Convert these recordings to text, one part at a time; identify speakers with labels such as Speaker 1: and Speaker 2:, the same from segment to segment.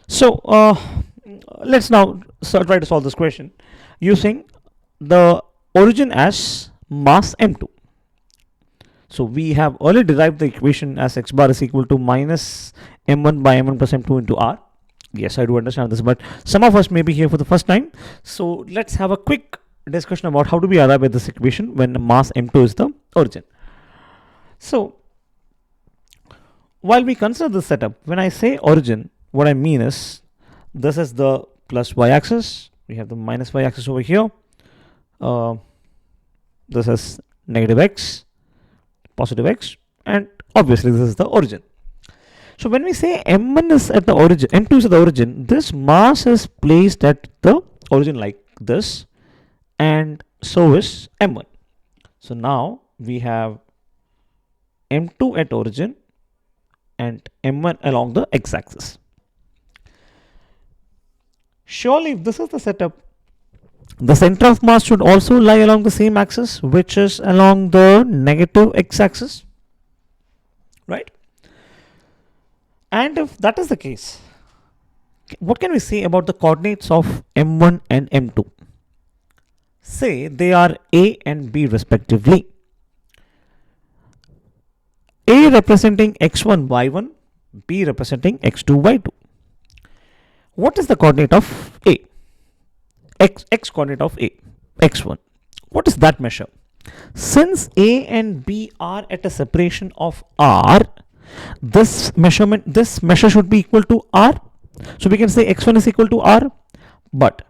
Speaker 1: So let's now try to solve this question using the origin as mass m2. So we have already derived the equation as x bar is equal to minus m1 by m1 plus m2 into r. Yes, I do understand this, but some of us may be here for the first time. So let's have a quick discussion about how do we arrive at this equation when mass m2 is the origin. So while we consider this setup, when I say origin, what I mean is this is the plus y-axis. We have the minus y-axis over here. This is negative x, positive x, and obviously this is the origin. So when we say m1 is at the origin, m2 is at the origin, this mass is placed at the origin like this, and so is m1. So now we have m2 at origin and m1 along the x-axis. Surely if this is the setup, the center of mass should also lie along the same axis, which is along the negative x-axis, right? And if that is the case, what can we say about the coordinates of m1 and m2? Say they are a and b respectively. A representing x1 y1, b representing x2 y2. What is the coordinate of a? X coordinate of a, x1. What is that measure? Since a and b are at a separation of r, this measure should be equal to r. So we can say x1 is equal to r, but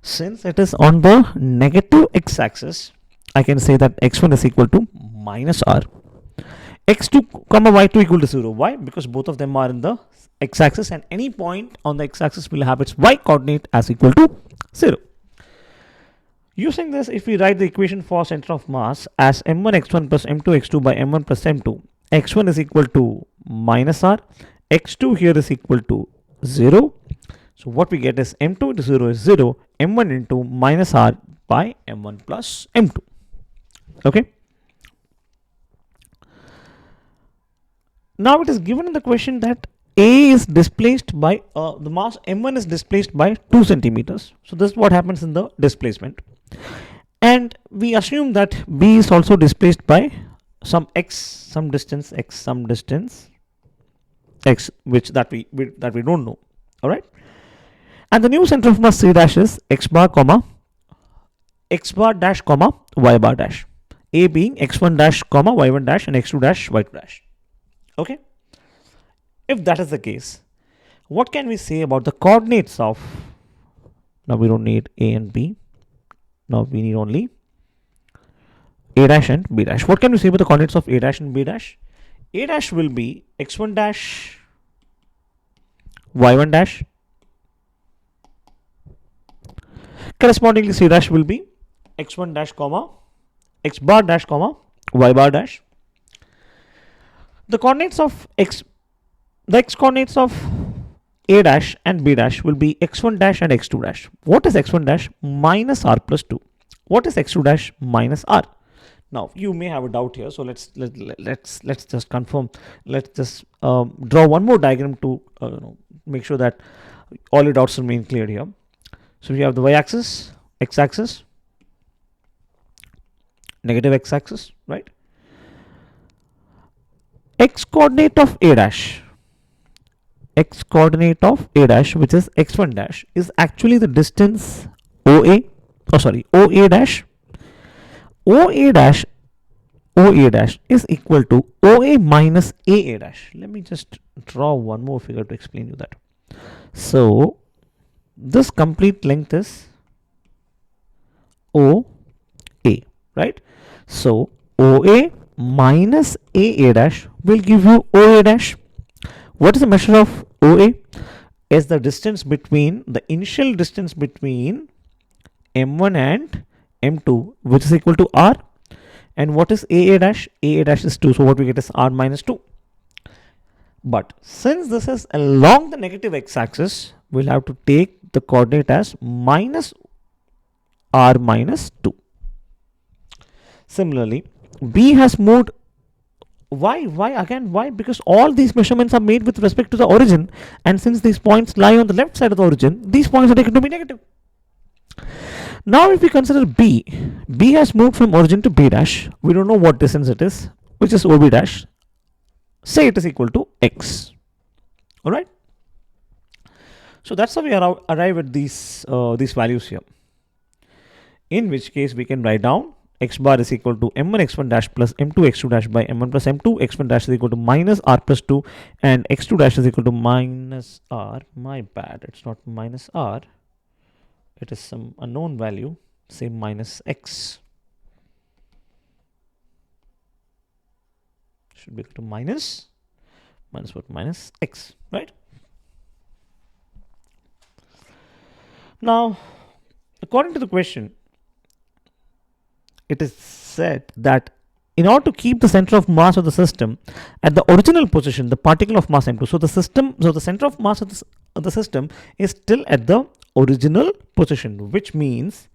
Speaker 1: since it is on the negative x-axis, I can say that x1 is equal to minus r. x2 comma y2 equal to 0. Why? Because both of them are in the x-axis, and any point on the x-axis will have its y coordinate as equal to 0. Using this, if we write the equation for center of mass as m1 x1 plus m2 x2 by m1 plus m2, x1 is equal to minus r, x2 here is equal to 0. So what we get is m2 into 0 is 0, m1 into minus r by m1 plus m2. Okay. Now it is given in the question that a is displaced by the mass m1 is displaced by 2 centimeters. So this is what happens in the displacement, and we assume that b is also displaced by some distance x, which that we don't know. All right, and the new center of mass c dash is x bar dash comma y bar dash, a being x1 dash comma y1 dash and x2 dash y2 dash. Okay, if that is the case, what can we say about the coordinates of, now we don't need a and b, now we need only a dash and b dash. What can we say about the coordinates of a dash and b dash? A dash will be x1 dash y1 dash, correspondingly c dash will be x1 dash comma x bar dash comma y bar dash. The coordinates of the x coordinates of a dash and b dash will be x1 dash and x2 dash. What is x1 dash? Minus r plus 2. What is x2 dash? Minus r. Now you may have a doubt here, so let's just confirm. Let's just draw one more diagram to make sure that all your doubts remain clear here. So we have the y-axis, x-axis, negative x-axis, right? X coordinate of a dash, which is x1 dash, is actually the distance OA. OA dash. OA dash is equal to OA minus AA dash. Let me just draw one more figure to explain you that. So this complete length is OA, right? So OA minus AA dash will give you OA dash. What is the measure of OA? Is the distance between the initial distance between m1 and m2, which is equal to r. And what is AA dash? AA dash is 2. So what we get is r minus 2. But since this is along the negative x-axis, we'll have to take the coordinate as minus r minus 2. Similarly, B has moved Why again? Why? Because all these measurements are made with respect to the origin, and since these points lie on the left side of the origin, these points are taken to be negative. Now, if we consider B, B has moved from origin to B dash. We don't know what distance it is, which is OB dash. Say it is equal to X. All right. So that's how we arrive at these values here. In which case we can write down x bar is equal to m1 x1 dash plus m2 x2 dash by m1 plus m2 x1 dash is equal to minus r plus 2 and x2 dash is equal to minus r. My bad, it's not minus r, it is some unknown value, say minus x. Should be equal to minus what? Minus x, right? Now, according to the question, it is said that in order to keep the center of mass of the system at the original position, the particle of mass m2, so the center of mass of the system is still at the original position, which means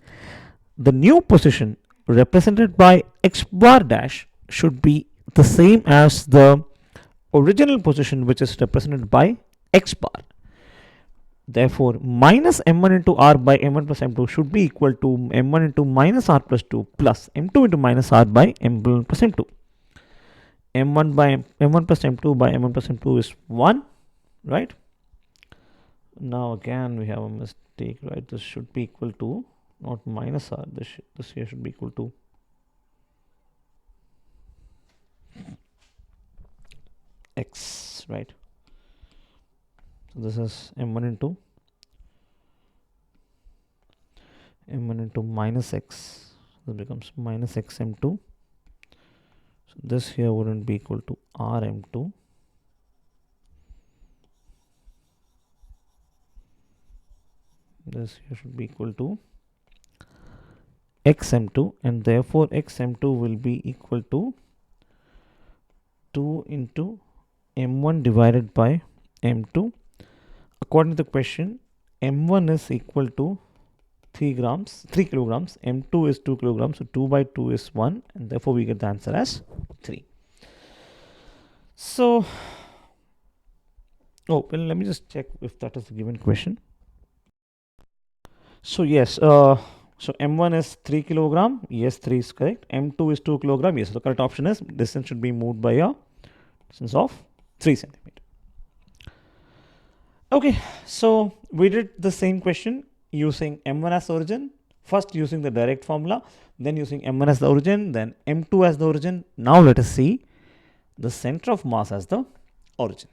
Speaker 1: the new position represented by x bar dash should be the same as the original position, which is represented by x bar. Therefore, minus m1 into r by m1 plus m2 should be equal to m1 into minus r plus 2 plus m2 into minus r by m1 plus m2. m1 by m1 plus m2 by m1 plus m2 is 1, right? Now again we have a mistake, right? This should be equal to not minus r. This here should be equal to x, right? So this is m1 into minus x. This becomes minus x m2. So this here wouldn't be equal to r m2. This here should be equal to x m2, and therefore x m2 will be equal to 2 into m1 divided by m2. According to the question, m1 is equal to 3 kilograms, m2 is 2 kilograms, so 2 by 2 is 1, and therefore we get the answer as 3. So, well, let me just check if that is the given question. So yes, so m1 is 3 kilogram, yes, 3 is correct. M2 is 2 kilogram, yes, so the correct option is distance should be moved by a distance of 3 centimeter. Okay, so we did the same question using m1 as the origin, first using the direct formula, then using m1 as the origin, then m2 as the origin. Now let us see the center of mass as the origin.